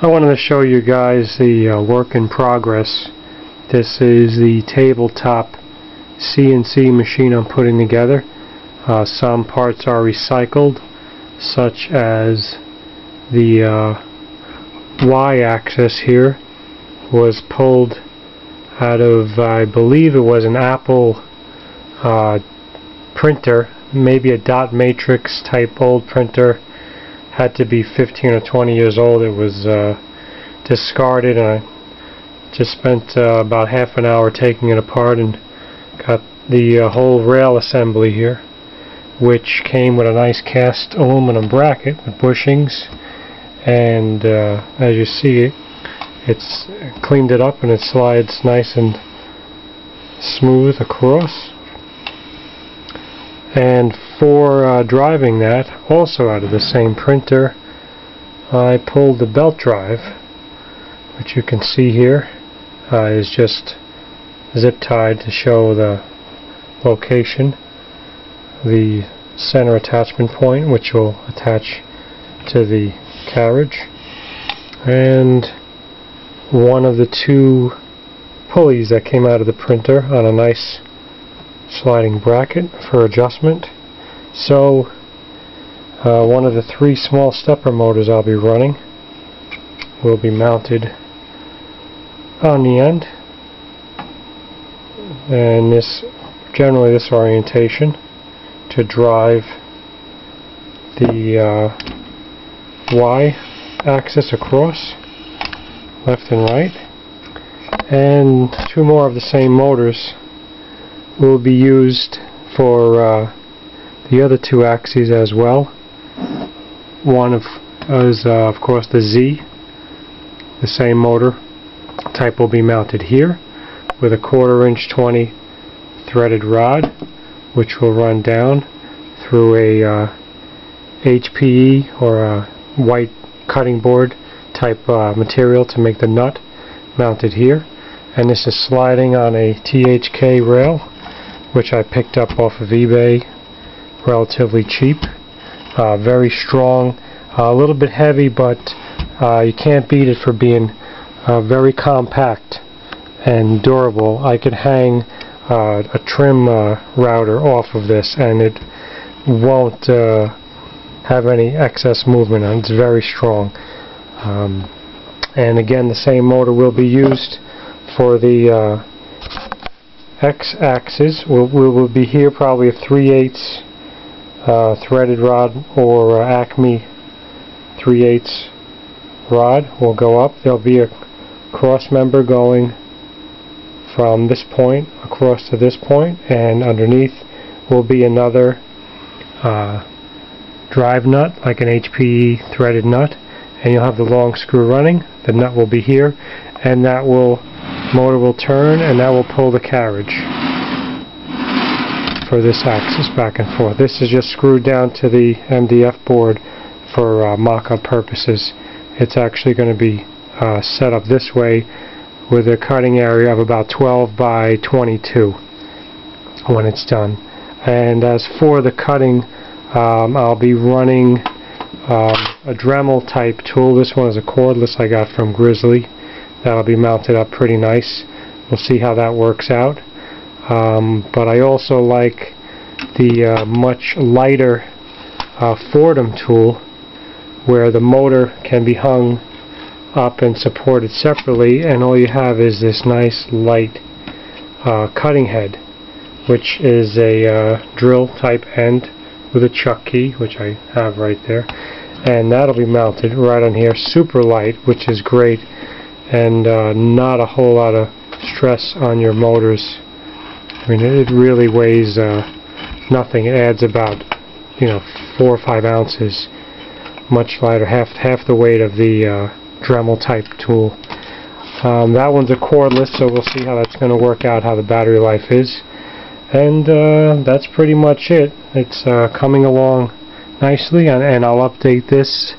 I wanted to show you guys the work in progress. This is the Table Top CNC machine I'm putting together. Some parts are recycled, such as the Y-axis here was pulled out of, I believe it was an Apple printer, maybe a dot matrix type old printer. Had to be 15 or 20 years old. It was discarded, and I just spent about half an hour taking it apart and got the whole rail assembly here, which came with a nice cast aluminum bracket with bushings, and as you see, it's cleaned it up and it slides nice and smooth across. And for driving that, also out of the same printer, I pulled the belt drive, which you can see here is just zip tied to show the location, the center attachment point, which will attach to the carriage, and one of the two pulleys that came out of the printer on a nice sliding bracket for adjustment. So one of the three small stepper motors I'll be running will be mounted on the end, and generally this orientation to drive the Y-axis across, left and right, and two more of the same motors will be used for the other two axes as well. One is of course the Z, the same motor type will be mounted here with a 1/4 inch 20 threaded rod, which will run down through a HPE or a white cutting board type material to make the nut, mounted here. And this is sliding on a THK Rail, which I picked up off of eBay relatively cheap. Very strong, a little bit heavy, but you can't beat it for being very compact and durable. I could hang a trim router off of this and it won't have any excess movement on it. It's very strong. And again, the same motor will be used for the X-axis. Will be here probably a 3/8 threaded rod or Acme 3/8 rod will go up. There'll be a cross member going from this point across to this point, and underneath will be another drive nut, like an HPE threaded nut, and you'll have the long screw running. The nut will be here, and that motor will turn, and that will pull the carriage for this axis back and forth. This is just screwed down to the MDF board for mock-up purposes. It's actually going to be set up this way with a cutting area of about 12 by 22 when it's done. And as for the cutting, I'll be running a Dremel type tool. This one is a cordless I got from Grizzly. That'll be mounted up pretty nice. We'll see how that works out. But I also like the much lighter Fordham tool, where the motor can be hung up and supported separately, and all you have is this nice light cutting head, which is a drill type end with a chuck key, which I have right there, and that'll be mounted right on here. Super light, which is great, and not a whole lot of stress on your motors. I mean, it really weighs nothing. It adds about 4 or 5 ounces, much lighter, half the weight of the Dremel type tool. That one's a cordless, so we'll see how that's going to work out, how the battery life is. And that's pretty much it. It's coming along nicely, and I'll update this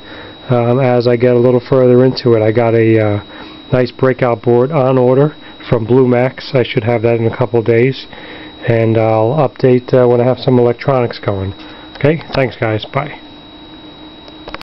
as I get a little further into it. I got a nice breakout board on order from BluuMax. I should have that in a couple days, and I'll update when I have some electronics going. Okay, thanks guys, bye.